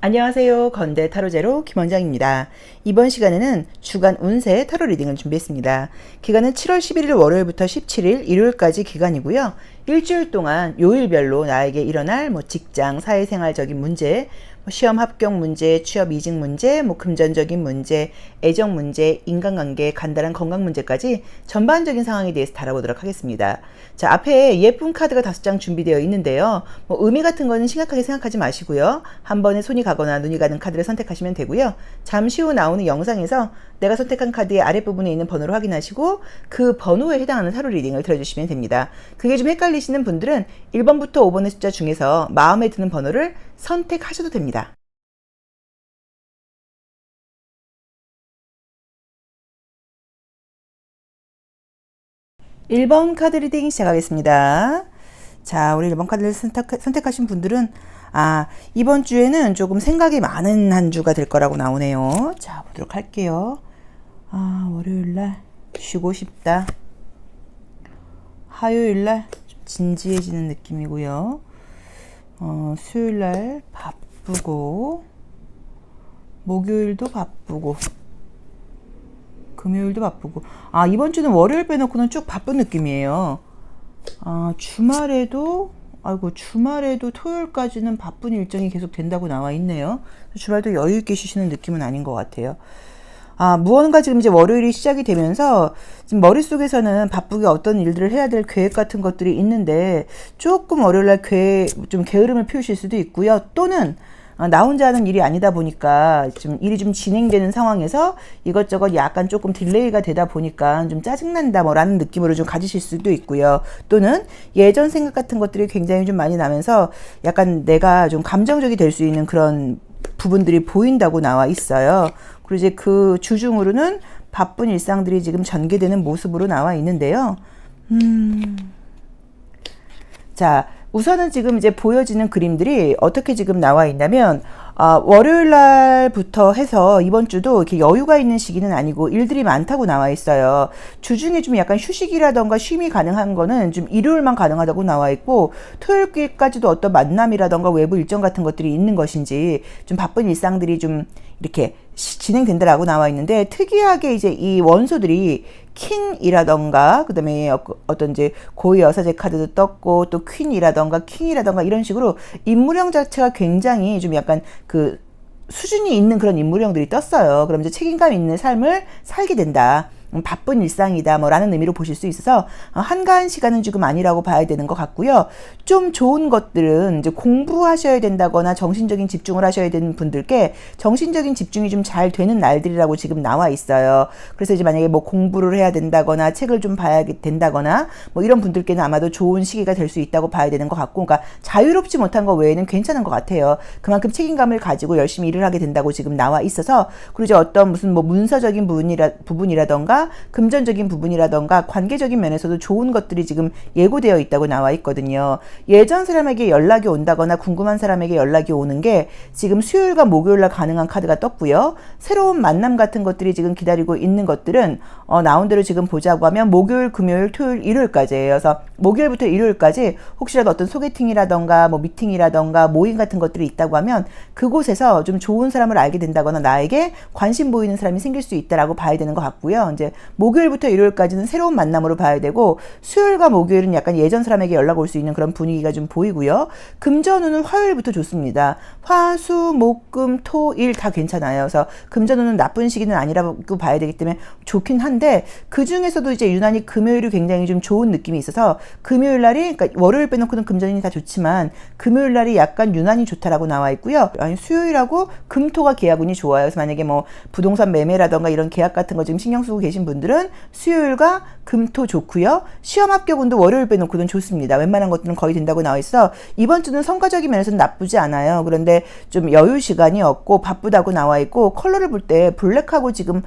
안녕하세요. 건대 타로제로 김원장입니다. 이번 시간에는 주간 운세 타로 리딩을 준비했습니다. 기간은 7월 11일 월요일부터 17일 일요일까지 기간이고요. 일주일 동안 요일별로 나에게 일어날 직장, 사회생활적인 문제, 시험 합격 문제, 취업 이직 문제, 금전적인 문제, 애정 문제, 인간관계, 간단한 건강 문제까지 전반적인 상황에 대해서 다뤄보도록 하겠습니다. 자, 앞에 예쁜 카드가 5장 준비되어 있는데요. 의미 같은 거는 심각하게 생각하지 마시고요. 한 번에 손이 가거나 눈이 가는 카드를 선택하시면 되고요. 잠시 후 나오는 영상에서 내가 선택한 카드의 아랫부분에 있는 번호를 확인하시고 그 번호에 해당하는 타로 리딩을 들어주시면 됩니다. 그게 좀 헷갈리시는 분들은 1번부터 5번의 숫자 중에서 마음에 드는 번호를 선택하셔도 됩니다. (1번) 카드 리딩 시작하겠습니다. 자, 우리 1번 카드를 선택하신 분들은 이번 주에는 조금 생각이 많은 한 주가 될 거라고 나오네요. 자, 보도록 할게요. 월요일날 쉬고 싶다. 화요일날 좀 진지해지는 느낌이고요. 수요일날 바쁘고, 목요일도 바쁘고, 금요일도 바쁘고. 이번 주는 월요일 빼놓고는 쭉 바쁜 느낌이에요. 주말에도 토요일까지는 바쁜 일정이 계속 된다고 나와 있네요. 주말도 여유 있게 쉬시는 느낌은 아닌 것 같아요. 무언가 지금 이제 월요일이 시작이 되면서 지금 머릿속에서는 바쁘게 어떤 일들을 해야 될 계획 같은 것들이 있는데 조금 월요일날 좀 게으름을 피우실 수도 있고요. 또는 나 혼자 하는 일이 아니다 보니까 일이 좀 진행되는 상황에서 이것저것 약간 조금 딜레이가 되다 보니까 좀 짜증난다 라는 느낌으로 좀 가지실 수도 있고요. 또는 예전 생각 같은 것들이 굉장히 좀 많이 나면서 약간 내가 좀 감정적이 될 수 있는 그런 부분들이 보인다고 나와 있어요. 그리고 이제 그 주중으로는 바쁜 일상들이 지금 전개되는 모습으로 나와 있는데요. 자, 우선은 지금 이제 보여지는 그림들이 어떻게 지금 나와 있냐면, 월요일 날부터 해서 이번 주도 이렇게 여유가 있는 시기는 아니고 일들이 많다고 나와 있어요. 주중에 좀 약간 휴식이라던가 쉼이 가능한 거는 좀 일요일만 가능하다고 나와 있고, 토요일까지도 어떤 만남이라던가 외부 일정 같은 것들이 있는 것인지 좀 바쁜 일상들이 좀 이렇게 진행된다라고 나와 있는데, 특이하게 이제 이 원소들이 킹이라던가 그다음에 어떤 이제 고위 여사제 카드도 떴고 또 퀸이라던가 킹이라던가 이런 식으로 인물형 자체가 굉장히 좀 약간 그 수준이 있는 그런 인물형들이 떴어요. 그럼 이제 책임감 있는 삶을 살게 된다. 바쁜 일상이다 라는 의미로 보실 수 있어서 한가한 시간은 지금 아니라고 봐야 되는 것 같고요. 좀 좋은 것들은 이제 공부하셔야 된다거나 정신적인 집중을 하셔야 되는 분들께 정신적인 집중이 좀 잘 되는 날들이라고 지금 나와 있어요. 그래서 이제 만약에 공부를 해야 된다거나 책을 좀 봐야 된다거나 이런 분들께는 아마도 좋은 시기가 될 수 있다고 봐야 되는 것 같고, 그러니까 자유롭지 못한 것 외에는 괜찮은 것 같아요. 그만큼 책임감을 가지고 열심히 일을 하게 된다고 지금 나와 있어서, 그리고 이제 어떤 무슨 문서적인 부분이라던가 금전적인 부분이라던가 관계적인 면에서도 좋은 것들이 지금 예고되어 있다고 나와 있거든요. 예전 사람에게 연락이 온다거나 궁금한 사람에게 연락이 오는 게 지금 수요일과 목요일날 가능한 카드가 떴고요. 새로운 만남 같은 것들이 지금 기다리고 있는 것들은 나온 대로 지금 보자고 하면 목요일, 금요일, 토요일, 일요일까지예요. 그래서 목요일부터 일요일까지 혹시라도 어떤 소개팅이라던가 미팅이라던가 모임 같은 것들이 있다고 하면 그곳에서 좀 좋은 사람을 알게 된다거나 나에게 관심 보이는 사람이 생길 수 있다라고 봐야 되는 것 같고요. 이제 목요일부터 일요일까지는 새로운 만남으로 봐야 되고, 수요일과 목요일은 약간 예전 사람에게 연락 올 수 있는 그런 분위기가 좀 보이고요. 금전운은 화요일부터 좋습니다. 화, 수, 목, 금, 토, 일 다 괜찮아요. 그래서 금전운은 나쁜 시기는 아니라고 봐야 되기 때문에 좋긴 한데, 그 중에서도 이제 유난히 금요일이 굉장히 좀 좋은 느낌이 있어서 금요일 날이, 그러니까 월요일 빼놓고는 금전운이 다 좋지만 금요일 날이 약간 유난히 좋다라고 나와 있고요. 수요일하고 금토가 계약운이 좋아요. 그래서 만약에 부동산 매매라던가 이런 계약 같은 거 지금 신경 쓰고 계신 분들은 수요일과 금토 좋고요. 시험 합격운도 월요일 빼놓고는 좋습니다. 웬만한 것들은 거의 된다고 나와 있어 이번 주는 성과적인 면에서는 나쁘지 않아요. 그런데 좀 여유 시간이 없고 바쁘다고 나와 있고, 컬러를 볼 때 블랙하고 지금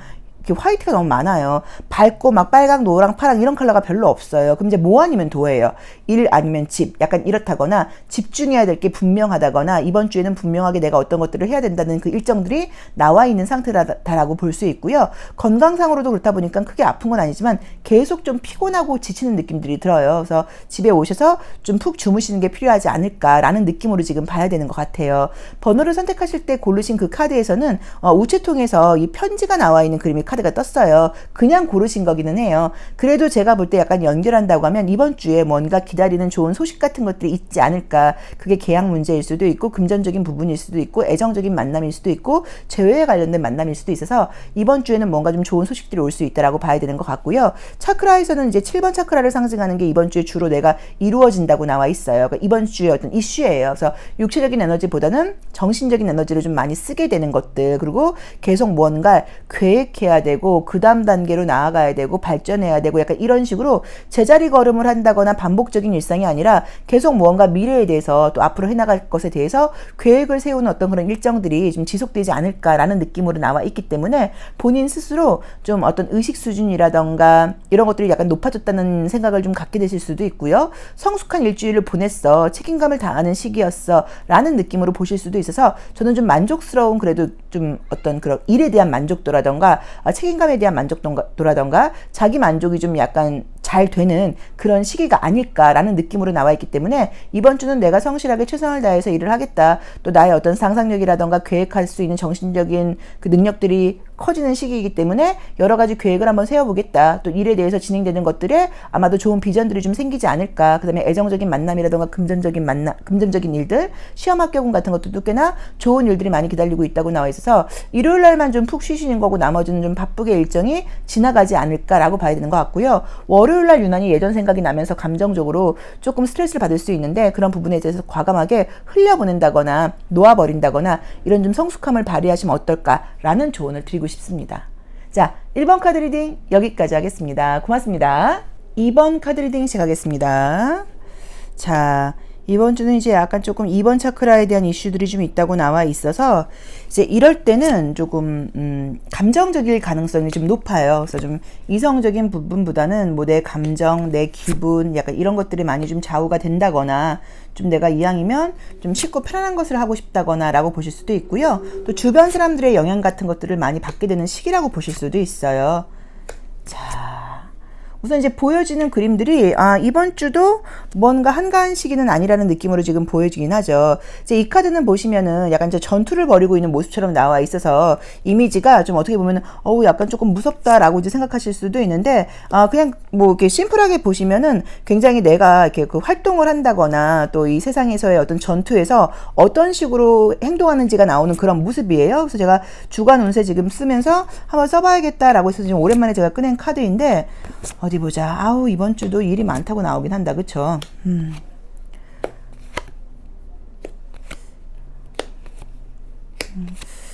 이렇게 화이트가 너무 많아요. 밝고 막 빨강, 노랑, 파랑 이런 컬러가 별로 없어요. 그럼 이제 뭐 아니면 도예요. 일 아니면 집. 약간 이렇다거나 집중해야 될 게 분명하다거나 이번 주에는 분명하게 내가 어떤 것들을 해야 된다는 그 일정들이 나와 있는 상태다라고 볼 수 있고요. 건강상으로도 그렇다 보니까 크게 아픈 건 아니지만 계속 좀 피곤하고 지치는 느낌들이 들어요. 그래서 집에 오셔서 좀 푹 주무시는 게 필요하지 않을까라는 느낌으로 지금 봐야 되는 것 같아요. 번호를 선택하실 때 고르신 그 카드에서는 우체통에서 이 편지가 나와 있는 그림의 카드가 떴어요. 그냥 고르신 거기는 해요. 그래도 제가 볼 때 약간 연결한다고 하면 이번 주에 뭔가 기다리는 좋은 소식 같은 것들이 있지 않을까. 그게 계약 문제일 수도 있고 금전적인 부분일 수도 있고 애정적인 만남일 수도 있고 재회에 관련된 만남일 수도 있어서 이번 주에는 뭔가 좀 좋은 소식들이 올 수 있다라고 봐야 되는 것 같고요. 차크라에서는 이제 7번 차크라를 상징하는 게 이번 주에 주로 내가 이루어진다고 나와 있어요. 그러니까 이번 주에 어떤 이슈예요. 그래서 육체적인 에너지보다는 정신적인 에너지를 좀 많이 쓰게 되는 것들, 그리고 계속 뭔가 계획해야 되고 그 다음 단계로 나아가야 되고 발전해야 되고 약간 이런 식으로 제자리 걸음을 한다거나 반복적인 일상이 아니라 계속 무언가 미래에 대해서 또 앞으로 해나갈 것에 대해서 계획을 세우는 어떤 그런 일정들이 좀 지속되지 않을까라는 느낌으로 나와 있기 때문에 본인 스스로 좀 어떤 의식 수준이라던가 이런 것들이 약간 높아졌다는 생각을 좀 갖게 되실 수도 있고요. 성숙한 일주일을 보냈어. 책임감을 다하는 시기였어. 라는 느낌으로 보실 수도 있어서 저는 좀 만족스러운 그래도 좀 어떤 그런 일에 대한 만족도라던가 책임감에 대한 만족도라던가 자기 만족이 좀 약간 잘 되는 그런 시기가 아닐까라는 느낌으로 나와 있기 때문에 이번 주는 내가 성실하게 최선을 다해서 일을 하겠다. 또 나의 어떤 상상력이라던가 계획할 수 있는 정신적인 그 능력들이 커지는 시기이기 때문에 여러 가지 계획을 한번 세워보겠다. 또 일에 대해서 진행되는 것들에 아마도 좋은 비전들이 좀 생기지 않을까. 그 다음에 애정적인 만남이라던가 금전적인 일들, 시험 합격운 같은 것들도 꽤나 좋은 일들이 많이 기다리고 있다고 나와 있어서 일요일 날만 좀 푹 쉬시는 거고 나머지는 좀 바쁘게 일정이 지나가지 않을까라고 봐야 되는 것 같고요. 월요일 날 유난히 예전 생각이 나면서 감정적으로 조금 스트레스를 받을 수 있는데 그런 부분에 대해서 과감하게 흘려보낸다거나 놓아버린다거나 이런 좀 성숙함을 발휘하시면 어떨까라는 조언을 드리고 싶습니다. 자, 1번 카드 리딩 여기까지 하겠습니다. 고맙습니다. 2번 카드 리딩 시작하겠습니다. 자, 이번 주는 이제 약간 조금 2번 차크라에 대한 이슈들이 좀 있다고 나와 있어서 이제 이럴 때는 조금 감정적일 가능성이 좀 높아요. 그래서 좀 이성적인 부분보다는 뭐 내 감정, 내 기분 약간 이런 것들이 많이 좀 좌우가 된다거나 좀 내가 이왕이면 좀 쉽고 편안한 것을 하고 싶다거나 라고 보실 수도 있고요. 또 주변 사람들의 영향 같은 것들을 많이 받게 되는 시기라고 보실 수도 있어요. 자, 우선 이제 보여지는 그림들이 이번 주도 뭔가 한가한 시기는 아니라는 느낌으로 지금 보여지긴 하죠. 이제 이 카드는 보시면은 약간 이제 전투를 벌이고 있는 모습처럼 나와 있어서 이미지가 좀 어떻게 보면은 약간 조금 무섭다라고 이제 생각하실 수도 있는데 그냥 뭐 이렇게 심플하게 보시면은 굉장히 내가 이렇게 그 활동을 한다거나 또 이 세상에서의 어떤 전투에서 어떤 식으로 행동하는지가 나오는 그런 모습이에요. 그래서 제가 주간 운세 지금 쓰면서 한번 써봐야겠다라고 해서 지금 오랜만에 제가 꺼낸 카드인데 어디 보자. 이번 주도 일이 많다고 나오긴 한다. 그쵸?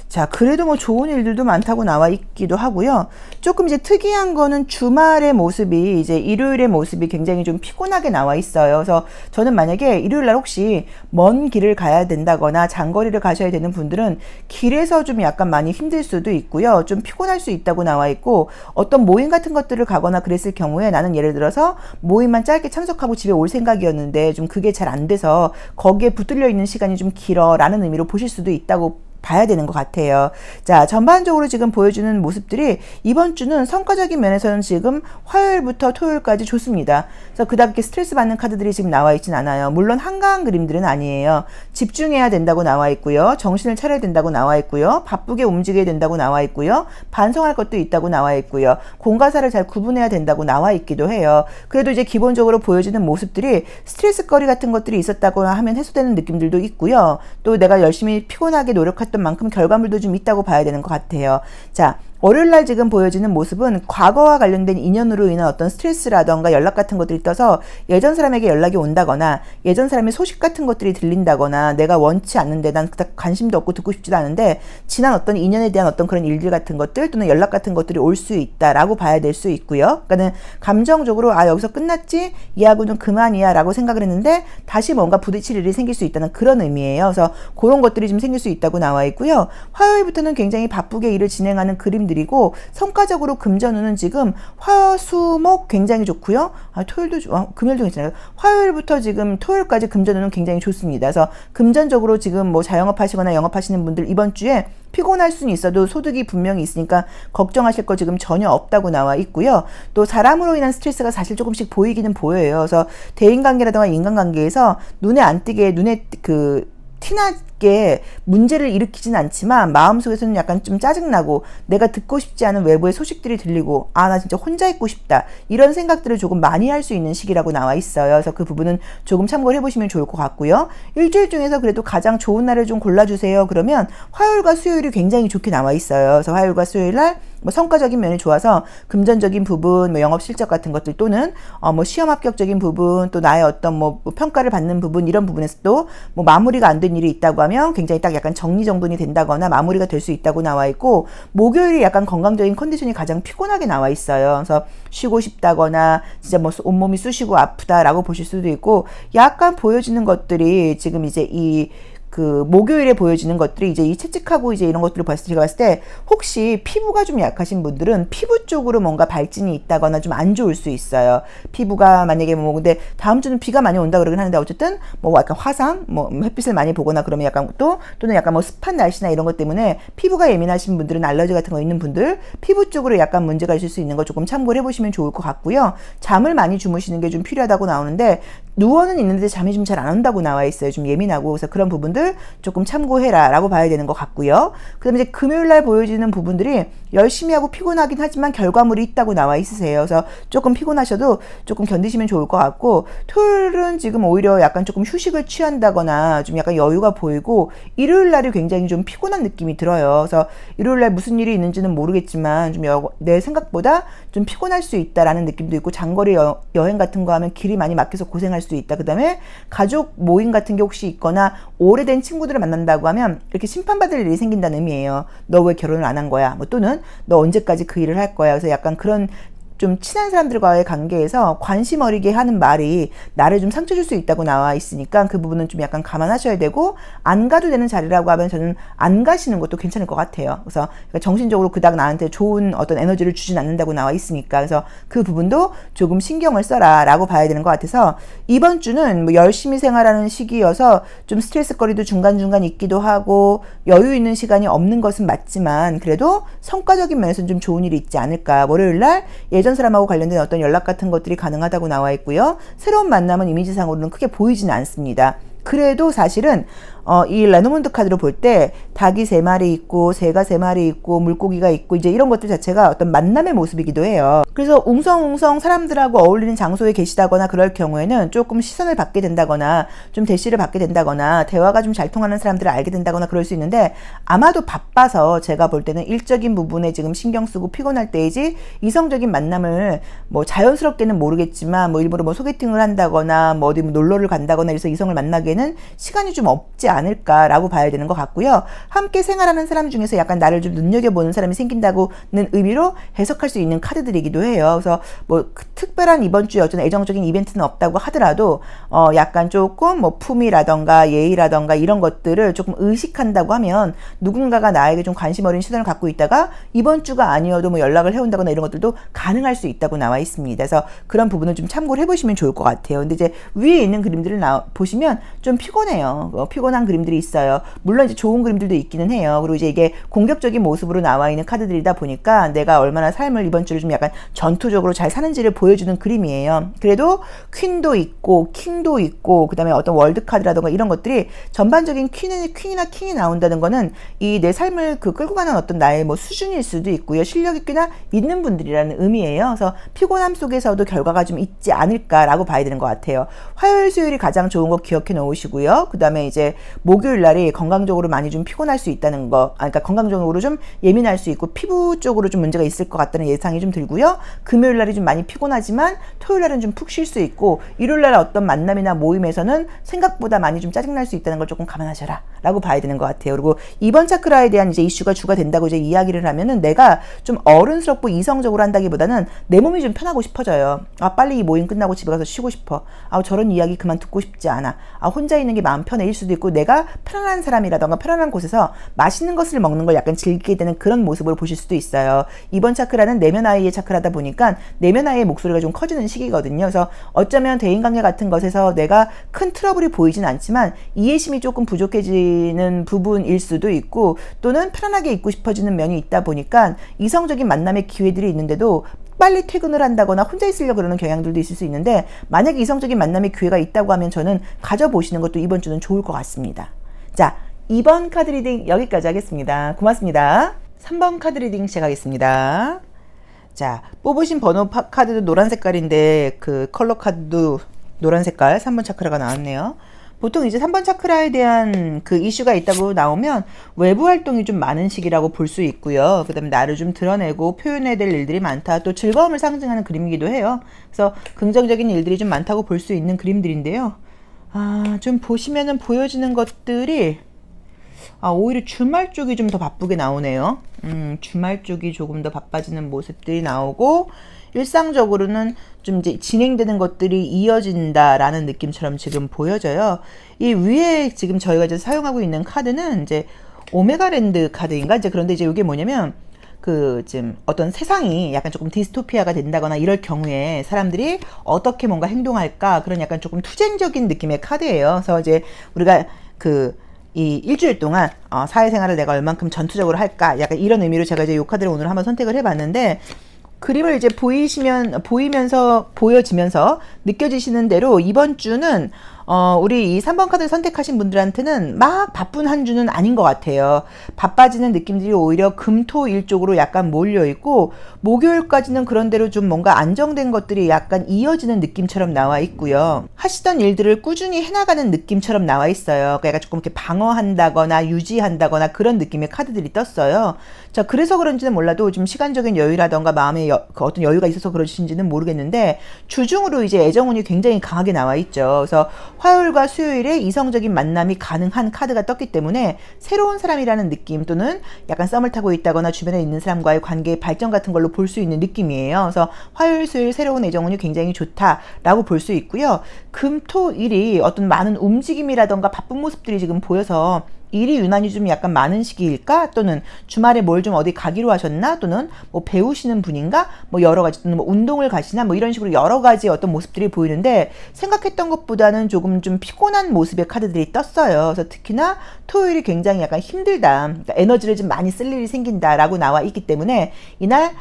자, 그래도 뭐 좋은 일들도 많다고 나와 있기도 하고요. 조금 이제 특이한 거는 주말의 모습이 이제 일요일의 모습이 굉장히 좀 피곤하게 나와 있어요. 그래서 저는 만약에 일요일 날 혹시 먼 길을 가야 된다거나 장거리를 가셔야 되는 분들은 길에서 좀 약간 많이 힘들 수도 있고요. 좀 피곤할 수 있다고 나와 있고 어떤 모임 같은 것들을 가거나 그랬을 경우에 나는 예를 들어서 모임만 짧게 참석하고 집에 올 생각이었는데 좀 그게 잘 안 돼서 거기에 붙들려 있는 시간이 좀 길어 라는 의미로 보실 수도 있다고 봐야 되는 것 같아요. 자, 전반적으로 지금 보여주는 모습들이 이번 주는 성과적인 면에서는 지금 화요일부터 토요일까지 좋습니다. 그래서 그닥 스트레스 받는 카드들이 지금 나와 있진 않아요. 물론 한가한 그림들은 아니에요. 집중해야 된다고 나와 있고요. 정신을 차려야 된다고 나와 있고요. 바쁘게 움직여야 된다고 나와 있고요. 반성할 것도 있다고 나와 있고요. 공과사를 잘 구분해야 된다고 나와 있기도 해요. 그래도 이제 기본적으로 보여지는 모습들이 스트레스거리 같은 것들이 있었다고 하면 해소되는 느낌들도 있고요. 또 내가 열심히 피곤하게 노력했던 만큼 결과물도 좀 있다고 봐야 되는 것 같아요. 자, 월요일날 지금 보여지는 모습은 과거와 관련된 인연으로 인한 어떤 스트레스라던가 연락 같은 것들이 떠서 예전 사람에게 연락이 온다거나 예전 사람의 소식 같은 것들이 들린다거나 내가 원치 않는데 난 그닥 관심도 없고 듣고 싶지도 않은데 지난 어떤 인연에 대한 어떤 그런 일들 같은 것들 또는 연락 같은 것들이 올 수 있다라고 봐야 될 수 있고요. 그러니까는 감정적으로 여기서 끝났지? 이 하고는 그만이야 라고 생각을 했는데 다시 뭔가 부딪힐 일이 생길 수 있다는 그런 의미예요. 그래서 그런 것들이 좀 생길 수 있다고 나와 있고요. 화요일부터는 굉장히 바쁘게 일을 진행하는 그림들 그림들이고, 성과적으로 금전운은 지금 화수목 굉장히 좋고요. 토요일도 금요일도 괜찮아요. 화요일부터 지금 토요일까지 금전운은 굉장히 좋습니다. 그래서 금전적으로 지금 뭐 자영업하시거나 영업하시는 분들 이번 주에 피곤할 수는 있어도 소득이 분명히 있으니까 걱정하실 거 지금 전혀 없다고 나와 있고요. 또 사람으로 인한 스트레스가 사실 조금씩 보이기는 보여요. 그래서 대인관계라든가 인간관계에서 눈에 안 띄게, 눈에 티나게 문제를 일으키진 않지만 마음속에서는 약간 좀 짜증나고 내가 듣고 싶지 않은 외부의 소식들이 들리고 나 진짜 혼자 있고 싶다, 이런 생각들을 조금 많이 할 수 있는 시기라고 나와 있어요. 그래서 그 부분은 조금 참고를 해보시면 좋을 것 같고요. 일주일 중에서 그래도 가장 좋은 날을 좀 골라주세요. 그러면 화요일과 수요일이 굉장히 좋게 나와 있어요. 그래서 화요일과 수요일 날 뭐 성과적인 면이 좋아서 금전적인 부분, 뭐 영업 실적 같은 것들, 또는 뭐 시험 합격적인 부분, 또 나의 어떤 뭐 평가를 받는 부분, 이런 부분에서 또 뭐 마무리가 안 된 일이 있다고 하면 굉장히 딱 약간 정리정돈이 된다거나 마무리가 될 수 있다고 나와 있고, 목요일이 약간 건강적인 컨디션이 가장 피곤하게 나와 있어요. 그래서 쉬고 싶다거나 진짜 뭐 온몸이 쑤시고 아프다라고 보실 수도 있고, 약간 보여지는 것들이 지금 이제 목요일에 보여지는 것들이 이제 이 채찍하고 이제 이런 것들을 제가 봤을 때, 혹시 피부가 좀 약하신 분들은 피부 쪽으로 뭔가 발진이 있다거나 좀 안 좋을 수 있어요. 피부가 만약에 근데 다음 주는 비가 많이 온다 그러긴 하는데, 어쨌든 뭐 약간 화상, 뭐 햇빛을 많이 보거나 그러면 약간 또는 약간 뭐 습한 날씨나 이런 것 때문에 피부가 예민하신 분들은, 알러지 같은 거 있는 분들, 피부 쪽으로 약간 문제가 있을 수 있는 거 조금 참고를 해보시면 좋을 것 같고요. 잠을 많이 주무시는 게 좀 필요하다고 나오는데, 누워는 있는데 잠이 좀 잘 안 온다고 나와 있어요. 좀 예민하고. 그래서 그런 부분들 조금 참고해라 라고 봐야 되는 것 같고요. 그 다음에 이제 금요일날 보여지는 부분들이 열심히 하고 피곤하긴 하지만 결과물이 있다고 나와 있으세요. 그래서 조금 피곤하셔도 조금 견디시면 좋을 것 같고, 토요일은 지금 오히려 약간 조금 휴식을 취한다거나 좀 약간 여유가 보이고, 일요일날이 굉장히 좀 피곤한 느낌이 들어요. 그래서 일요일날 무슨 일이 있는지는 모르겠지만 좀 내 생각보다 좀 피곤할 수 있다라는 느낌도 있고, 장거리 여행 같은 거 하면 길이 많이 막혀서 고생할 수 있다. 그 다음에 가족 모임 같은 게 혹시 있거나 오래된 친구들을 만난다고 하면 이렇게 심판받을 일이 생긴다는 의미예요. 너 왜 결혼을 안 한 거야? 뭐 또는 너 언제까지 그 일을 할 거야? 그래서 약간 그런 좀 친한 사람들과의 관계에서 관심 어리게 하는 말이 나를 좀 상처 줄 수 있다고 나와 있으니까 그 부분은 좀 약간 감안하셔야 되고, 안 가도 되는 자리라고 하면 저는 안 가시는 것도 괜찮을 것 같아요. 그래서 정신적으로 그닥 나한테 좋은 어떤 에너지를 주진 않는다고 나와 있으니까, 그래서 그 부분도 조금 신경을 써라 라고 봐야 되는 것 같아서, 이번 주는 뭐 열심히 생활하는 시기여서 좀 스트레스거리도 중간중간 있기도 하고 여유 있는 시간이 없는 것은 맞지만, 그래도 성과적인 면에서는 좀 좋은 일이 있지 않을까. 월요일날 예전 사람하고 관련된 어떤 연락 같은 것들이 가능하다고 나와 있고요. 새로운 만남은 이미지상으로는 크게 보이지는 않습니다. 그래도 사실은 이 레노몬드 카드로 볼 때 닭이 3마리 있고 새가 3마리 있고 물고기가 있고 이제 이런 것들 자체가 어떤 만남의 모습이기도 해요. 그래서 웅성웅성 사람들하고 어울리는 장소에 계시다거나 그럴 경우에는 조금 시선을 받게 된다거나 좀 대시를 받게 된다거나 대화가 좀 잘 통하는 사람들을 알게 된다거나 그럴 수 있는데, 아마도 바빠서 제가 볼 때는 일적인 부분에 지금 신경 쓰고 피곤할 때이지, 이성적인 만남을 뭐 자연스럽게는 모르겠지만 뭐 일부러 뭐 소개팅을 한다거나 뭐 어디 뭐 놀러를 간다거나 이래서 이성을 만나기에는 시간이 좀 없지 않을까라고 봐야 되는 것 같고요. 함께 생활하는 사람 중에서 약간 나를 좀 눈여겨보는 사람이 생긴다고는 의미로 해석할 수 있는 카드들이기도 해요. 그래서 뭐 특별한 이번 주에 어떤 애정적인 이벤트는 없다고 하더라도 약간 조금 뭐 품위라던가 예의라던가 이런 것들을 조금 의식한다고 하면, 누군가가 나에게 좀 관심 어린 시선을 갖고 있다가 이번 주가 아니어도 뭐 연락을 해온다거나 이런 것들도 가능할 수 있다고 나와 있습니다. 그래서 그런 부분을 좀 참고를 해보시면 좋을 것 같아요. 근데 이제 위에 있는 그림들을 보시면 좀 피곤해요. 피곤한 그림들이 있어요. 물론 이제 좋은 그림들도 있기는 해요. 그리고 이제 이게 공격적인 모습으로 나와 있는 카드들이다 보니까 내가 얼마나 삶을 이번 주를 좀 약간 전투적으로 잘 사는지를 보여주는 그림이에요. 그래도 퀸도 있고 킹도 있고 그 다음에 어떤 월드 카드라던가 이런 것들이 전반적인 퀸이나 킹이 나온다는 거는 이 내 삶을 끌고 가는 어떤 나의 뭐 수준일 수도 있고요. 실력이 꽤나 있는 분들이라는 의미예요. 그래서 피곤함 속에서도 결과가 좀 있지 않을까라고 봐야 되는 것 같아요. 화요일, 수요일이 가장 좋은 거 기억해 놓으시고요. 그 다음에 이제 목요일 날이 건강적으로 많이 좀 피곤할 수 있다는 거, 그러니까 건강적으로 좀 예민할 수 있고 피부 쪽으로 좀 문제가 있을 것 같다는 예상이 좀 들고요. 금요일 날이 좀 많이 피곤하지만 토요일 날은 좀 푹 쉴 수 있고, 일요일 날 어떤 만남이나 모임에서는 생각보다 많이 좀 짜증날 수 있다는 걸 조금 감안하셔라 라고 봐야 되는 것 같아요. 그리고 이번 차크라에 대한 이제 이슈가 주가 된다고 이제 이야기를 하면은, 내가 좀 어른스럽고 이성적으로 한다기보다는 내 몸이 좀 편하고 싶어져요. 빨리 이 모임 끝나고 집에 가서 쉬고 싶어. 저런 이야기 그만 듣고 싶지 않아. 혼자 있는 게 마음 편해일 수도 있고, 내가 편안한 사람이라던가 편안한 곳에서 맛있는 것을 먹는 걸 약간 즐기게 되는 그런 모습으로 보실 수도 있어요. 이번 차크라는 내면 아이의 차크라다 보니까 내면 아이의 목소리가 좀 커지는 시기거든요. 그래서 어쩌면 대인관계 같은 것에서 내가 큰 트러블이 보이진 않지만 이해심이 조금 부족해지는 부분일 수도 있고, 또는 편안하게 있고 싶어지는 면이 있다 보니까 이성적인 만남의 기회들이 있는데도 빨리 퇴근을 한다거나 혼자 있으려고 그러는 경향들도 있을 수 있는데, 만약에 이성적인 만남의 기회가 있다고 하면 저는 가져보시는 것도 이번 주는 좋을 것 같습니다. 자, 2번 카드 리딩 여기까지 하겠습니다. 고맙습니다. 3번 카드 리딩 시작하겠습니다. 자, 뽑으신 번호 카드도 노란 색깔인데 그 컬러 카드도 노란 색깔 3번 차크라가 나왔네요. 보통 이제 3번 차크라에 대한 그 이슈가 있다고 나오면 외부 활동이 좀 많은 시기라고 볼 수 있고요. 그 다음에 나를 좀 드러내고 표현해야 될 일들이 많다. 또 즐거움을 상징하는 그림이기도 해요. 그래서 긍정적인 일들이 좀 많다고 볼 수 있는 그림들인데요. 좀 보시면은 보여지는 것들이 오히려 주말 쪽이 좀 더 바쁘게 나오네요. 주말 쪽이 조금 더 바빠지는 모습들이 나오고, 일상적으로는 좀 이제 진행되는 것들이 이어진다라는 느낌처럼 지금 보여져요. 이 위에 지금 저희가 이제 사용하고 있는 카드는 이제 오메가랜드 카드인가? 이제 그런데 이제 이게 뭐냐면, 지금 어떤 세상이 약간 조금 디스토피아가 된다거나 이럴 경우에 사람들이 어떻게 뭔가 행동할까? 그런 약간 조금 투쟁적인 느낌의 카드예요. 그래서 이제 우리가 이 일주일 동안 사회생활을 내가 얼만큼 전투적으로 할까? 약간 이런 의미로 제가 이제 이 카드를 오늘 한번 선택을 해봤는데, 그림을 이제 보여지면서 느껴지시는 대로 이번 주는 우리 이 3번 카드를 선택하신 분들한테는 막 바쁜 한 주는 아닌 것 같아요. 바빠지는 느낌들이 오히려 금토일 쪽으로 약간 몰려있고, 목요일까지는 그런대로 좀 뭔가 안정된 것들이 약간 이어지는 느낌처럼 나와 있고요. 하시던 일들을 꾸준히 해나가는 느낌처럼 나와 있어요. 그러니까 조금 이렇게 방어한다거나 유지한다거나 그런 느낌의 카드들이 떴어요. 자, 그래서 그런지는 몰라도 좀 시간적인 여유라던가 마음의 어떤 여유가 있어서 그러신지는 모르겠는데, 주중으로 이제 애정운이 굉장히 강하게 나와 있죠. 그래서 화요일과 수요일에 이성적인 만남이 가능한 카드가 떴기 때문에 새로운 사람이라는 느낌, 또는 약간 썸을 타고 있다거나 주변에 있는 사람과의 관계의 발전 같은 걸로 볼 수 있는 느낌이에요. 그래서 화요일, 수요일 새로운 애정운이 굉장히 좋다라고 볼 수 있고요. 금, 토, 일이 어떤 많은 움직임이라던가 바쁜 모습들이 지금 보여서 일이 유난히 좀 약간 많은 시기일까? 또는 주말에 뭘 좀 어디 가기로 하셨나? 또는 뭐 배우시는 분인가? 뭐 여러 가지, 또는 뭐 운동을 가시나? 뭐 이런 식으로 여러 가지 어떤 모습들이 보이는데, 생각했던 것보다는 조금 좀 피곤한 모습의 카드들이 떴어요. 그래서 특히나 토요일이 굉장히 약간 힘들다. 그러니까 에너지를 좀 많이 쓸 일이 생긴다라고 나와 있기 때문에, 이날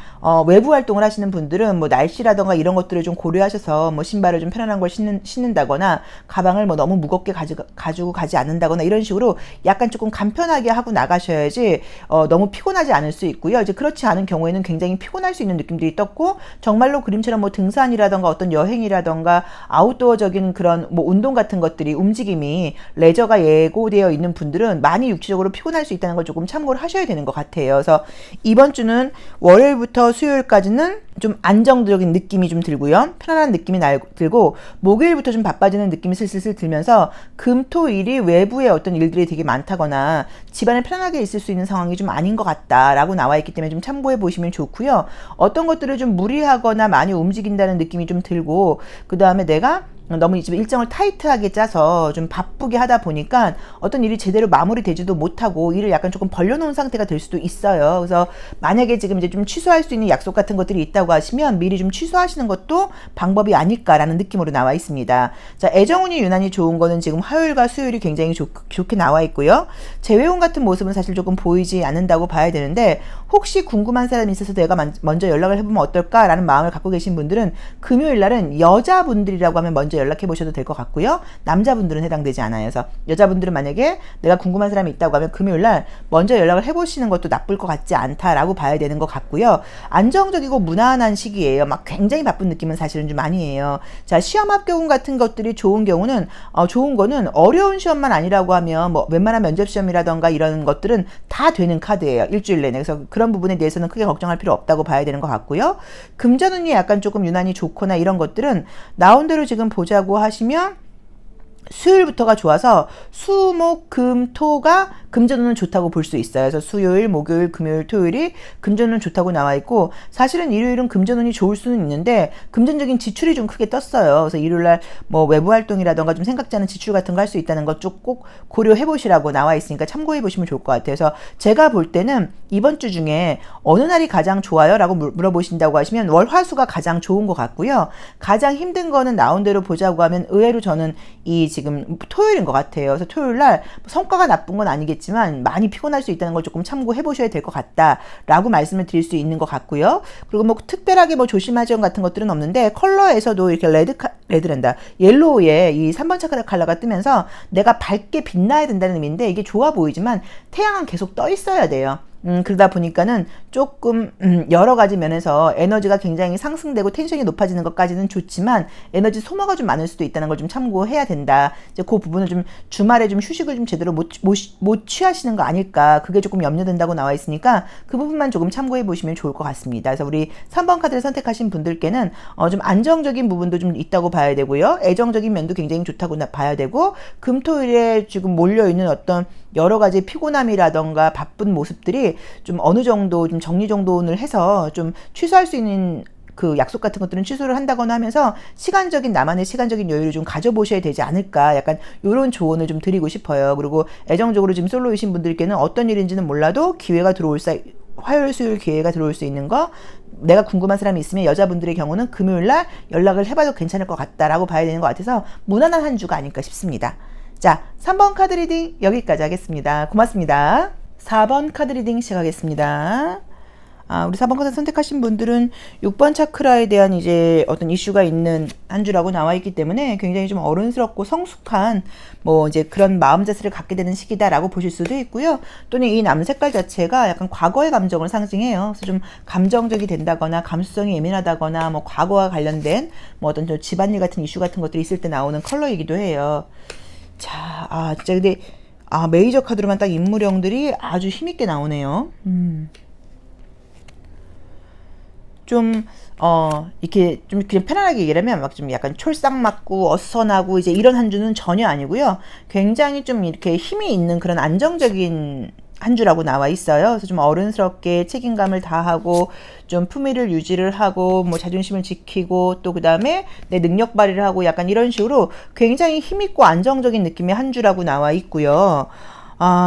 외부 활동을 하시는 분들은 뭐 날씨라던가 이런 것들을 좀 고려하셔서 뭐 신발을 좀 편안한 걸 신는다거나, 가방을 뭐 너무 무겁게 가지고 가지 않는다거나 이런 식으로 약간 조금 간편하게 하고 나가셔야지 너무 피곤하지 않을 수 있고요. 이제 그렇지 않은 경우에는 굉장히 피곤할 수 있는 느낌들이 떴고, 정말로 그림처럼 뭐 등산이라던가 어떤 여행이라던가 아웃도어적인 그런 뭐 운동 같은 것들이, 움직임이 레저가 예고되어 있는 분들은 많이 육체적으로 피곤할 수 있다는 걸 조금 참고를 하셔야 되는 것 같아요. 그래서 이번 주는 월요일부터 수요일까지는 좀 안정적인 느낌이 좀 들고요. 편안한 느낌이 들고, 목요일부터 좀 바빠지는 느낌이 슬슬 들면서 금, 토, 일이 외부의 어떤 일들이 되게 많다거나 집안에 편안하게 있을 수 있는 상황이 좀 아닌 것 같다라고 나와 있기 때문에 좀 참고해 보시면 좋고요. 어떤 것들을 좀 무리하거나 많이 움직인다는 느낌이 좀 들고, 그 다음에 내가 너무 이 일정을 타이트하게 짜서 좀 바쁘게 하다 보니까 어떤 일이 제대로 마무리되지도 못하고 일을 약간 조금 벌려놓은 상태가 될 수도 있어요. 그래서 만약에 지금 이제 좀 취소할 수 있는 약속 같은 것들이 있다고 하시면 미리 좀 취소하시는 것도 방법이 아닐까라는 느낌으로 나와 있습니다. 자, 애정운이 유난히 좋은 거는 지금 화요일과 수요일이 굉장히 좋게 나와 있고요. 재회운 같은 모습은 사실 조금 보이지 않는다고 봐야 되는데, 혹시 궁금한 사람이 있어서 내가 먼저 연락을 해보면 어떨까라는 마음을 갖고 계신 분들은 금요일 날은 여자분들이라고 하면 먼저 연락해 보셔도 될 것 같고요. 남자분들은 해당되지 않아요. 그래서 여자분들은 만약에 내가 궁금한 사람이 있다고 하면 금요일날 먼저 연락을 해보시는 것도 나쁠 것 같지 않다라고 봐야 되는 것 같고요. 안정적이고 무난한 시기예요. 막 굉장히 바쁜 느낌은 사실은 좀 아니에요. 자, 시험 합격운 같은 것들이 좋은 경우는 좋은 거는 어려운 시험만 아니라고 하면 뭐 웬만한 면접 시험이라던가 이런 것들은 다 되는 카드예요. 일주일 내내. 그래서 그런 부분에 대해서는 크게 걱정할 필요 없다고 봐야 되는 것 같고요. 금전운이 약간 조금 유난히 좋거나 이런 것들은 나온 대로 지금 보자고 하시면 수요일부터가 좋아서 수, 목, 금, 토가 금전운은 좋다고 볼 수 있어요. 그래서 수요일, 목요일, 금요일, 토요일이 금전운은 좋다고 나와 있고, 사실은 일요일은 금전운이 좋을 수는 있는데 금전적인 지출이 좀 크게 떴어요. 그래서 일요일날 뭐 외부 활동이라던가 좀 생각지 않은 지출 같은 거 할 수 있다는 것 쭉 꼭 고려해 보시라고 나와 있으니까 참고해 보시면 좋을 것 같아요. 그래서 제가 볼 때는 이번 주 중에 어느 날이 가장 좋아요? 라고 물어보신다고 하시면 월화수가 가장 좋은 것 같고요. 가장 힘든 거는 나온 대로 보자고 하면 의외로 저는 이 지금 토요일인 것 같아요. 그래서 토요일 날 성과가 나쁜 건 아니겠지만 많이 피곤할 수 있다는 걸 조금 참고해 보셔야 될 것 같다라고 말씀을 드릴 수 있는 것 같고요. 그리고 뭐 특별하게 뭐 조심할 점 같은 것들은 없는데, 컬러에서도 이렇게 레드랜다 옐로우에 이 3번 차크라 컬러가 뜨면서 내가 밝게 빛나야 된다는 의미인데, 이게 좋아 보이지만 태양은 계속 떠 있어야 돼요. 그러다 보니까는 조금 여러 가지 면에서 에너지가 굉장히 상승되고 텐션이 높아지는 것까지는 좋지만 에너지 소모가 좀 많을 수도 있다는 걸 좀 참고해야 된다. 이제 그 부분을 좀 주말에 좀 휴식을 좀 제대로 못 취하시는 거 아닐까, 그게 조금 염려된다고 나와 있으니까 그 부분만 조금 참고해 보시면 좋을 것 같습니다. 그래서 우리 3번 카드를 선택하신 분들께는 좀 안정적인 부분도 좀 있다고 봐야 되고요. 애정적인 면도 굉장히 좋다고 봐야 되고, 금토일에 지금 몰려있는 어떤 여러 가지 피곤함이라던가 바쁜 모습들이 좀 어느 정도 좀 정리정돈을 해서 좀 취소할 수 있는 그 약속 같은 것들은 취소를 한다거나 하면서 나만의 시간적인 여유를 좀 가져보셔야 되지 않을까, 약간 이런 조언을 좀 드리고 싶어요. 그리고 애정적으로 지금 솔로이신 분들께는 어떤 일인지는 몰라도 기회가 화요일, 수요일 기회가 들어올 수 있는 거, 내가 궁금한 사람이 있으면 여자분들의 경우는 금요일날 연락을 해봐도 괜찮을 것 같다라고 봐야 되는 것 같아서 무난한 한 주가 아닐까 싶습니다. 자, 3번 카드 리딩 여기까지 하겠습니다. 고맙습니다. 4번 카드 리딩 시작하겠습니다. 우리 4번 카드 선택하신 분들은 6번 차크라에 대한 이제 어떤 이슈가 있는 한 주라고 나와 있기 때문에 굉장히 좀 어른스럽고 성숙한 뭐 이제 그런 마음 자세를 갖게 되는 시기다라고 보실 수도 있고요. 또는 이 남 색깔 자체가 약간 과거의 감정을 상징해요. 그래서 좀 감정적이 된다거나 감수성이 예민하다거나 뭐 과거와 관련된 뭐 어떤 집안일 같은 이슈 같은 것들이 있을 때 나오는 컬러이기도 해요. 자, 진짜 근데 메이저 카드로만 딱 인물형들이 아주 힘있게 나오네요. 좀 이렇게 좀 그냥 편안하게 얘기하면 막 좀 약간 촐싹 맞고 어수선하고 이제 이런 한 주는 전혀 아니고요. 굉장히 좀 이렇게 힘이 있는 그런 안정적인 한 주라고 나와 있어요. 그래서 좀 어른스럽게 책임감을 다하고 좀 품위를 유지를 하고 뭐 자존심을 지키고 또 그 다음에 내 능력 발휘를 하고 약간 이런 식으로 굉장히 힘있고 안정적인 느낌의 한 주라고 나와 있고요.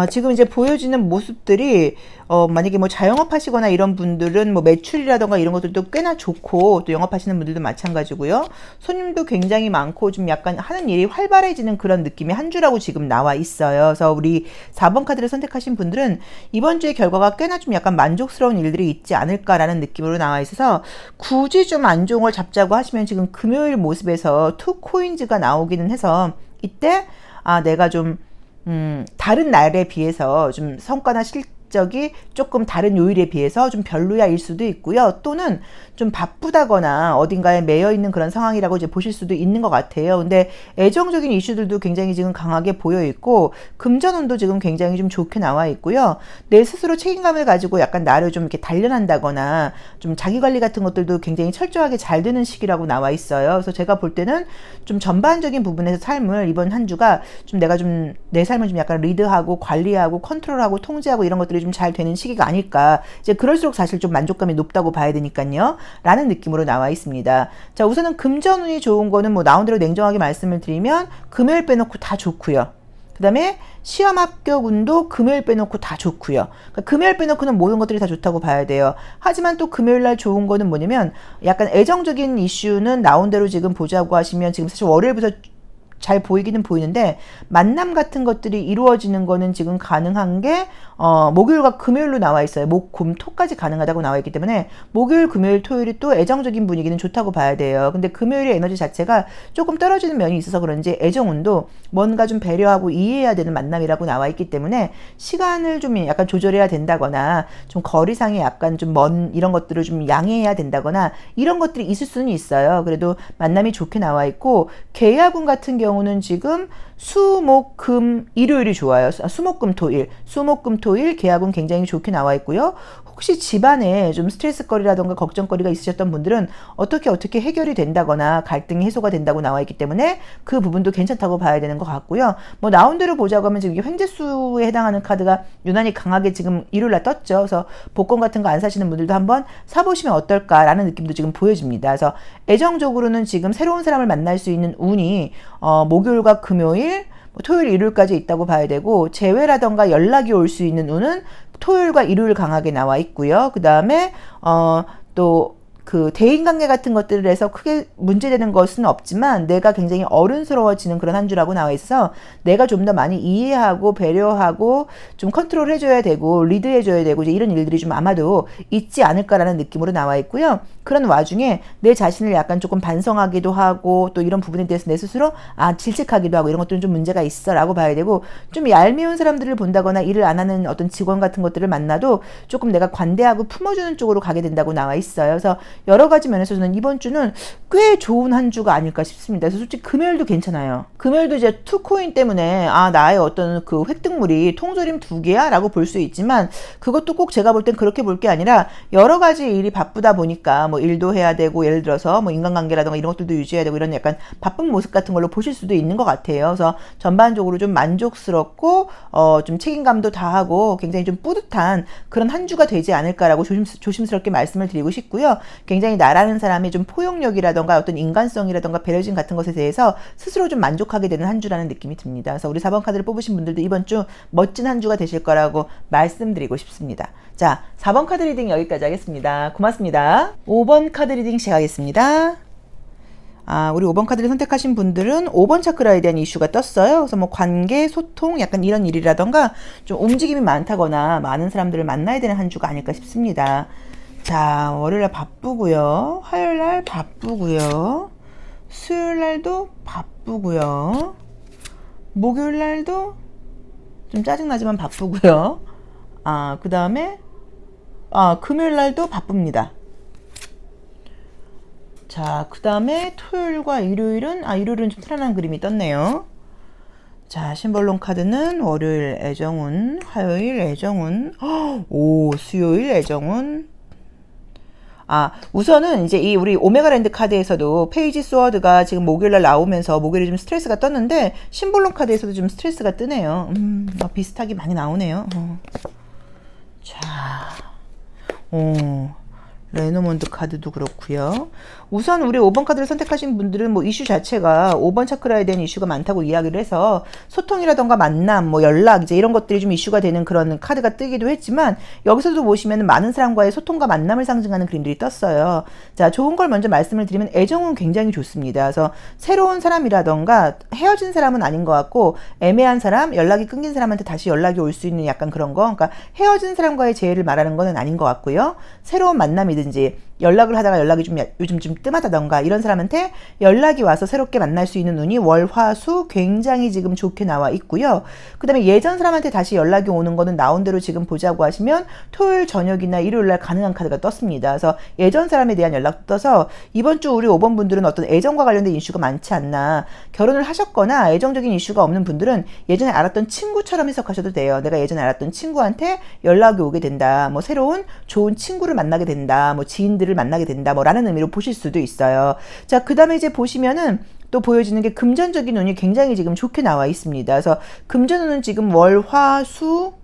지금 이제 보여지는 모습들이 만약에 뭐 자영업 하시거나 이런 분들은 뭐 매출이라던가 이런 것들도 꽤나 좋고, 또 영업하시는 분들도 마찬가지고요. 손님도 굉장히 많고 좀 약간 하는 일이 활발해지는 그런 느낌의 한 주라고 지금 나와 있어요. 그래서 우리 4번 카드를 선택하신 분들은 이번 주의 결과가 꽤나 좀 약간 만족스러운 일들이 있지 않을까라는 느낌으로 나와 있어서, 굳이 좀 안종을 잡자고 하시면 지금 금요일 모습에서 투 코인즈가 나오기는 해서 이때 내가 좀 다른 날에 비해서 좀 성과나 실적이 조금 다른 요일에 비해서 좀 별로야일 수도 있고요. 또는 좀 바쁘다거나 어딘가에 매여 있는 그런 상황이라고 이제 보실 수도 있는 것 같아요. 근데 애정적인 이슈들도 굉장히 지금 강하게 보여 있고, 금전운도 지금 굉장히 좀 좋게 나와 있고요. 내 스스로 책임감을 가지고 약간 나를 좀 이렇게 단련한다거나 좀 자기 관리 같은 것들도 굉장히 철저하게 잘 되는 시기라고 나와 있어요. 그래서 제가 볼 때는 좀 전반적인 부분에서 삶을 이번 한 주가 좀 내가 좀 내 삶을 좀 약간 리드하고 관리하고 컨트롤하고 통제하고 이런 것들이 좀 잘 되는 시기가 아닐까. 이제 그럴수록 사실 좀 만족감이 높다고 봐야 되니까요. 라는 느낌으로 나와 있습니다. 자, 우선은 금전운이 좋은 거는 뭐 나온 대로 냉정하게 말씀을 드리면 금요일 빼놓고 다 좋고요. 그 다음에 시험 합격운도 금요일 빼놓고 다 좋고요. 그러니까 금요일 빼놓고는 모든 것들이 다 좋다고 봐야 돼요. 하지만 또 금요일날 좋은 거는 뭐냐면, 약간 애정적인 이슈는 나온 대로 지금 보자고 하시면 지금 사실 월요일부터 잘 보이기는 보이는데, 만남 같은 것들이 이루어지는 거는 지금 가능한 게 목요일과 금요일로 나와 있어요. 목, 금, 토까지 가능하다고 나와 있기 때문에 목요일, 금요일, 토요일이 또 애정적인 분위기는 좋다고 봐야 돼요. 근데 금요일의 에너지 자체가 조금 떨어지는 면이 있어서 그런지 애정운도 뭔가 좀 배려하고 이해해야 되는 만남이라고 나와 있기 때문에 시간을 좀 약간 조절해야 된다거나 좀 거리상에 약간 좀 먼 이런 것들을 좀 양해해야 된다거나 이런 것들이 있을 수는 있어요. 그래도 만남이 좋게 나와 있고, 계약운 같은 경우 경우는 지금 수, 목, 금, 일요일이 좋아요. 수, 목, 금, 토일. 수, 목, 금, 토일 계약운 굉장히 좋게 나와 있고요. 혹시 집안에 좀 스트레스거리라던가 걱정거리가 있으셨던 분들은 어떻게 해결이 된다거나 갈등이 해소가 된다고 나와 있기 때문에 그 부분도 괜찮다고 봐야 되는 것 같고요. 뭐 나온 대로 보자고 하면 지금 횡재수에 해당하는 카드가 유난히 강하게 지금 일요일날 떴죠. 그래서 복권 같은 거 안 사시는 분들도 한번 사보시면 어떨까라는 느낌도 지금 보여집니다. 그래서 애정적으로는 지금 새로운 사람을 만날 수 있는 운이 목요일과 금요일, 토요일, 일요일까지 있다고 봐야 되고, 재회라던가 연락이 올 수 있는 운은 토요일과 일요일 강하게 나와 있고요. 그 다음에 또 그 대인관계 같은 것들을 해서 크게 문제되는 것은 없지만 내가 굉장히 어른스러워지는 그런 한 주라고 나와 있어서 내가 좀 더 많이 이해하고 배려하고 좀 컨트롤 해줘야 되고 리드해줘야 되고 이제 이런 일들이 좀 아마도 있지 않을까라는 느낌으로 나와 있고요. 그런 와중에 내 자신을 약간 조금 반성하기도 하고 또 이런 부분에 대해서 내 스스로 질책하기도 하고 이런 것들은 좀 문제가 있어 라고 봐야 되고, 좀 얄미운 사람들을 본다거나 일을 안 하는 어떤 직원 같은 것들을 만나도 조금 내가 관대하고 품어주는 쪽으로 가게 된다고 나와 있어요. 그래서 여러 가지 면에서 저는 이번 주는 꽤 좋은 한 주가 아닐까 싶습니다. 그래서 솔직히 금요일도 괜찮아요. 금요일도 이제 투코인 때문에 나의 어떤 그 획득물이 통조림 2개야? 라고 볼 수 있지만 그것도 꼭 제가 볼 땐 그렇게 볼 게 아니라 여러 가지 일이 바쁘다 보니까 뭐 일도 해야 되고 예를 들어서 뭐 인간관계라든가 이런 것들도 유지해야 되고 이런 약간 바쁜 모습 같은 걸로 보실 수도 있는 것 같아요. 그래서 전반적으로 좀 만족스럽고 좀 책임감도 다하고 굉장히 좀 뿌듯한 그런 한 주가 되지 않을까라고 조심스럽게 말씀을 드리고 싶고요. 굉장히 나라는 사람이 좀 포용력이라던가 어떤 인간성이라던가 배려심 같은 것에 대해서 스스로 좀 만족하게 되는 한 주라는 느낌이 듭니다. 그래서 우리 4번 카드를 뽑으신 분들도 이번 주 멋진 한 주가 되실 거라고 말씀드리고 싶습니다. 자, 4번 카드 리딩 여기까지 하겠습니다. 고맙습니다. 5번 카드 리딩 시작하겠습니다. 우리 5번 카드를 선택하신 분들은 5번 차크라에 대한 이슈가 떴어요. 그래서 뭐 관계, 소통, 약간 이런 일이라던가 좀 움직임이 많다거나 많은 사람들을 만나야 되는 한 주가 아닐까 싶습니다. 자, 월요일날 바쁘고요. 화요일날 바쁘고요. 수요일날도 바쁘고요. 목요일날도 좀 짜증나지만 바쁘고요. 그 다음에 금요일날도 바쁩니다. 자, 그 다음에 토요일과 일요일은 일요일은 좀 편안한 그림이 떴네요. 자, 심벌론 카드는 월요일 애정운, 화요일 애정운, 수요일 애정운. 우선은 이제 이 우리 오메가랜드 카드에서도 페이지 스워드가 지금 목요일날 나오면서 목요일에 좀 스트레스가 떴는데 심볼론 카드에서도 좀 스트레스가 뜨네요. 비슷하게 많이 나오네요. 자, 레노몬드 카드도 그렇고요. 우선 우리 5번 카드를 선택하신 분들은 뭐 이슈 자체가 5번 차크라에 대한 이슈가 많다고 이야기를 해서 소통이라던가 만남, 뭐 연락 이제 이런 것들이 좀 이슈가 되는 그런 카드가 뜨기도 했지만 여기서도 보시면 많은 사람과의 소통과 만남을 상징하는 그림들이 떴어요. 자, 좋은 걸 먼저 말씀을 드리면 애정은 굉장히 좋습니다. 그래서 새로운 사람이라던가 헤어진 사람은 아닌 것 같고 애매한 사람, 연락이 끊긴 사람한테 다시 연락이 올 수 있는 약간 그런 거, 그러니까 헤어진 사람과의 재회를 말하는 거는 아닌 것 같고요. 새로운 만남이든지 연락을 하다가 연락이 좀 요즘 좀 뜸하다던가 이런 사람한테 연락이 와서 새롭게 만날 수 있는 운이 월, 화, 수 굉장히 지금 좋게 나와 있고요. 그 다음에 예전 사람한테 다시 연락이 오는 거는 나온 대로 지금 보자고 하시면 토요일 저녁이나 일요일날 가능한 카드가 떴습니다. 그래서 예전 사람에 대한 연락도 떠서 이번 주 우리 5번 분들은 어떤 애정과 관련된 이슈가 많지 않나, 결혼을 하셨거나 애정적인 이슈가 없는 분들은 예전에 알았던 친구처럼 해석하셔도 돼요. 내가 예전에 알았던 친구한테 연락이 오게 된다, 뭐 새로운 좋은 친구를 만나게 된다, 뭐 지인들을 만나게 된다, 뭐 라는 의미로 보실 수도 있어요. 자, 그 다음에 이제 보시면은 또 보여지는 게 금전적인 운이 굉장히 지금 좋게 나와 있습니다. 그래서 금전운은 지금 월, 화, 수,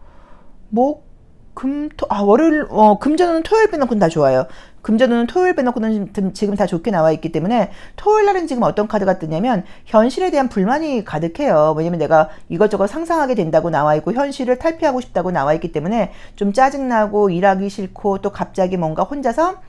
목, 금, 토, 월요일, 금전운은 토요일 빼놓고는 다 좋아요. 금전운은 토요일 빼놓고는 지금 다 좋게 나와 있기 때문에 토요일 날은 지금 어떤 카드가 뜨냐면 현실에 대한 불만이 가득해요. 왜냐면 내가 이것저것 상상하게 된다고 나와 있고 현실을 탈피하고 싶다고 나와 있기 때문에 좀 짜증나고 일하기 싫고 또 갑자기 뭔가 혼자서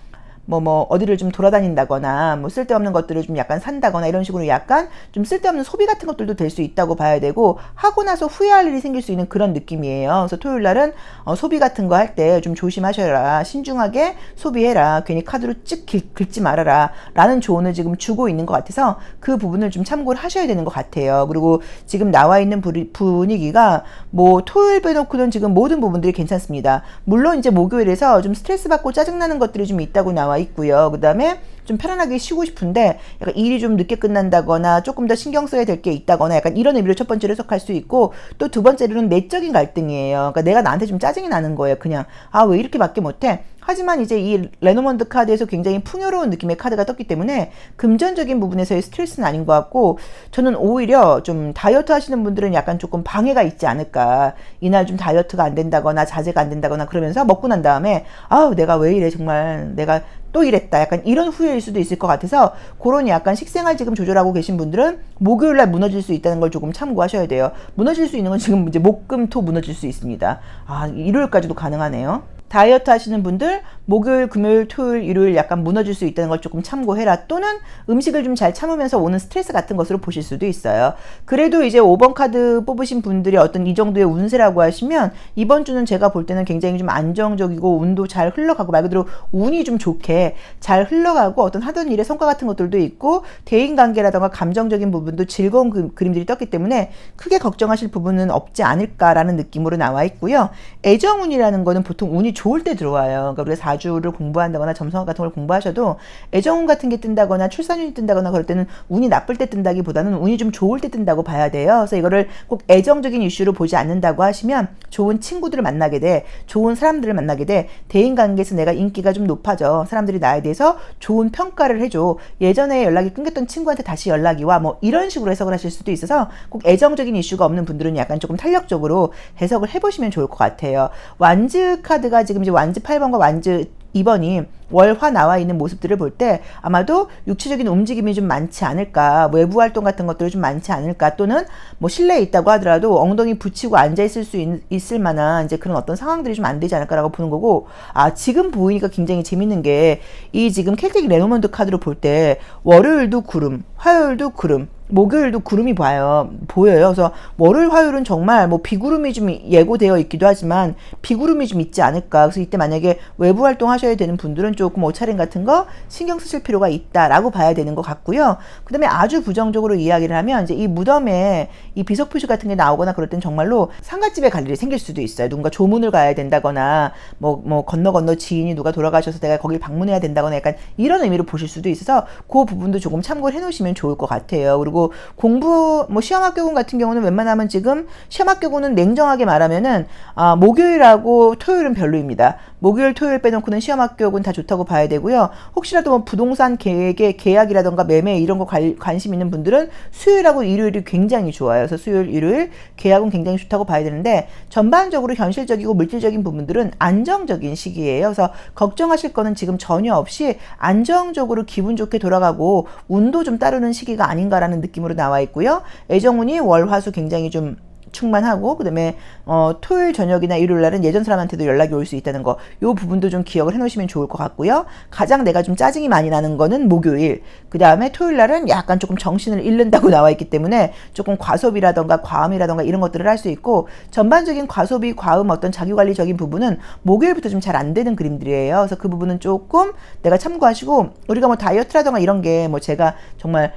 어디를 좀 돌아다닌다거나, 뭐 쓸데없는 것들을 좀 약간 산다거나, 이런 식으로 약간 좀 쓸데없는 소비 같은 것들도 될 수 있다고 봐야 되고, 하고 나서 후회할 일이 생길 수 있는 그런 느낌이에요. 그래서 토요일 날은 소비 같은 거 할 때 좀 조심하셔라. 신중하게 소비해라. 괜히 카드로 찍 긁지 말아라. 라는 조언을 지금 주고 있는 것 같아서 그 부분을 좀 참고를 하셔야 되는 것 같아요. 그리고 지금 나와 있는 분위기가 뭐 토요일 빼놓고는 지금 모든 부분들이 괜찮습니다. 물론 이제 목요일에서 좀 스트레스 받고 짜증나는 것들이 좀 있다고 나와 나와 있고요. 그 다음에 좀 편안하게 쉬고 싶은데 약간 일이 좀 늦게 끝난다거나 조금 더 신경 써야 될 게 있다거나 약간 이런 의미로 첫 번째로 해석할 수 있고, 또 두 번째로는 내적인 갈등이에요. 그러니까 내가 나한테 좀 짜증이 나는 거예요. 그냥 왜 이렇게밖에 못해? 하지만 이제 이 레노먼드 카드에서 굉장히 풍요로운 느낌의 카드가 떴기 때문에 금전적인 부분에서의 스트레스는 아닌 것 같고, 저는 오히려 좀 다이어트 하시는 분들은 약간 조금 방해가 있지 않을까. 이날 좀 다이어트가 안 된다거나 자제가 안 된다거나 그러면서 먹고 난 다음에 내가 왜 이래, 정말 내가 또 이랬다, 약간 이런 후회일 수도 있을 것 같아서, 그런 약간 식생활 지금 조절하고 계신 분들은 목요일날 무너질 수 있다는 걸 조금 참고하셔야 돼요. 무너질 수 있는 건 지금 이제 목금토 무너질 수 있습니다. 일요일까지도 가능하네요. 다이어트 하시는 분들 목요일, 금요일, 토요일, 일요일 약간 무너질 수 있다는 걸 조금 참고해라. 또는 음식을 좀 잘 참으면서 오는 스트레스 같은 것으로 보실 수도 있어요. 그래도 이제 5번 카드 뽑으신 분들이 어떤 이 정도의 운세라고 하시면, 이번 주는 제가 볼 때는 굉장히 좀 안정적이고 운도 잘 흘러가고, 말 그대로 운이 좀 좋게 잘 흘러가고, 어떤 하던 일의 성과 같은 것들도 있고, 대인관계라던가 감정적인 부분도 즐거운 그림들이 떴기 때문에 크게 걱정하실 부분은 없지 않을까라는 느낌으로 나와 있고요. 애정운이라는 거는 보통 운이 좋을 때 들어와요. 그러니까 우리가 사주를 공부한다거나 점성학 같은 걸 공부하셔도 애정운 같은 게 뜬다거나 출산운이 뜬다거나 그럴 때는 운이 나쁠 때 뜬다기보다는 운이 좀 좋을 때 뜬다고 봐야 돼요. 그래서 이거를 꼭 애정적인 이슈로 보지 않는다고 하시면, 좋은 친구들을 만나게 돼, 좋은 사람들을 만나게 돼, 대인관계에서 내가 인기가 좀 높아져, 사람들이 나에 대해서 좋은 평가를 해줘, 예전에 연락이 끊겼던 친구한테 다시 연락이 와, 뭐 이런 식으로 해석을 하실 수도 있어서, 꼭 애정적인 이슈가 없는 분들은 약간 조금 탄력적으로 해석을 해보시면 좋을 것 같아요. 완즈 카드가 지금 이제 완즈 8번과 완즈 2번이 월화 나와 있는 모습들을 볼 때 아마도 육체적인 움직임이 좀 많지 않을까, 외부 활동 같은 것들이 좀 많지 않을까, 또는 뭐 실내에 있다고 하더라도 엉덩이 붙이고 앉아 있을 수 있을 만한 이제 그런 어떤 상황들이 좀 안 되지 않을까라고 보는 거고, 지금 보이니까 굉장히 재밌는 게, 이 지금 켈틱 레노먼드 카드로 볼 때 월요일도 구름, 화요일도 구름, 목요일도 구름이 보여요. 그래서 월요일, 화요일은 정말 뭐 비구름이 좀 예고되어 있기도 하지만 비구름이 좀 있지 않을까. 그래서 이때 만약에 외부 활동 하셔야 되는 분들은 조금 옷차림 같은 거 신경 쓰실 필요가 있다라고 봐야 되는 것 같고요. 그 다음에 아주 부정적으로 이야기를 하면, 이제 이 무덤에 이 비석 표시 같은 게 나오거나 그럴 땐 정말로 상갓집에 갈 일이 생길 수도 있어요. 누군가 조문을 가야 된다거나 뭐 건너 지인이 누가 돌아가셔서 내가 거길 방문해야 된다거나 약간 이런 의미로 보실 수도 있어서, 그 부분도 조금 참고를 해 놓으시면 좋을 것 같아요. 그리고 공부, 시험합격운 같은 경우는 웬만하면 지금 시험합격운은 냉정하게 말하면은 목요일하고 토요일은 별로입니다. 목요일, 토요일 빼놓고는 시험합격은 다 좋다고 봐야 되고요. 혹시라도 뭐 부동산 계약이라던가 매매 이런 거 관심 있는 분들은 수요일하고 일요일이 굉장히 좋아요. 그래서 수요일, 일요일 계약은 굉장히 좋다고 봐야 되는데, 전반적으로 현실적이고 물질적인 부분들은 안정적인 시기예요. 그래서 걱정하실 거는 지금 전혀 없이 안정적으로 기분 좋게 돌아가고 운도 좀 따르는 시기가 아닌가라는 느낌으로 나와 있고요. 애정운이 월, 화, 수 굉장히 좀 충만하고, 그 다음에 토요일 저녁이나 일요일 날은 예전 사람한테도 연락이 올 수 있다는 거, 요 부분도 좀 기억을 해 놓으시면 좋을 것 같고요. 가장 내가 좀 짜증이 많이 나는 거는 목요일, 그 다음에 토요일 날은 약간 조금 정신을 잃는다고 나와 있기 때문에 조금 과소비라던가 과음이라던가 이런 것들을 할 수 있고, 전반적인 과소비, 과음, 어떤 자기관리적인 부분은 목요일부터 좀 잘 안 되는 그림들이에요. 그래서 그 부분은 조금 내가 참고하시고, 우리가 뭐 다이어트라던가 이런 게 뭐 제가 정말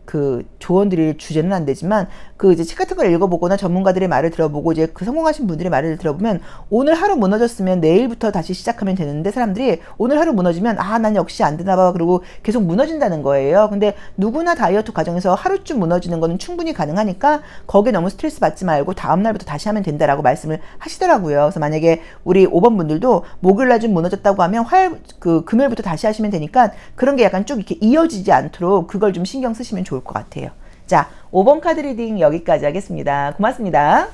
그 조언드릴 주제는 안 되지만, 그 이제 책 같은 걸 읽어보거나 전문가들의 말을 들어보고 이제 그 성공하신 분들의 말을 들어보면, 오늘 하루 무너졌으면 내일부터 다시 시작하면 되는데, 사람들이 오늘 하루 무너지면 난 역시 안 되나 봐, 그리고 계속 무너진다는 거예요. 근데 누구나 다이어트 과정에서 하루쯤 무너지는 거는 충분히 가능하니까 거기에 너무 스트레스 받지 말고 다음날부터 다시 하면 된다라고 말씀을 하시더라고요. 그래서 만약에 우리 5번 분들도 목요일날 좀 무너졌다고 하면 금요일부터 다시 하시면 되니까, 그런 게 약간 쭉 이렇게 이어지지 않도록 그걸 좀 신경 쓰시면 좋을 것 같아요. 자, 5번 카드 리딩 여기까지 하겠습니다. 고맙습니다.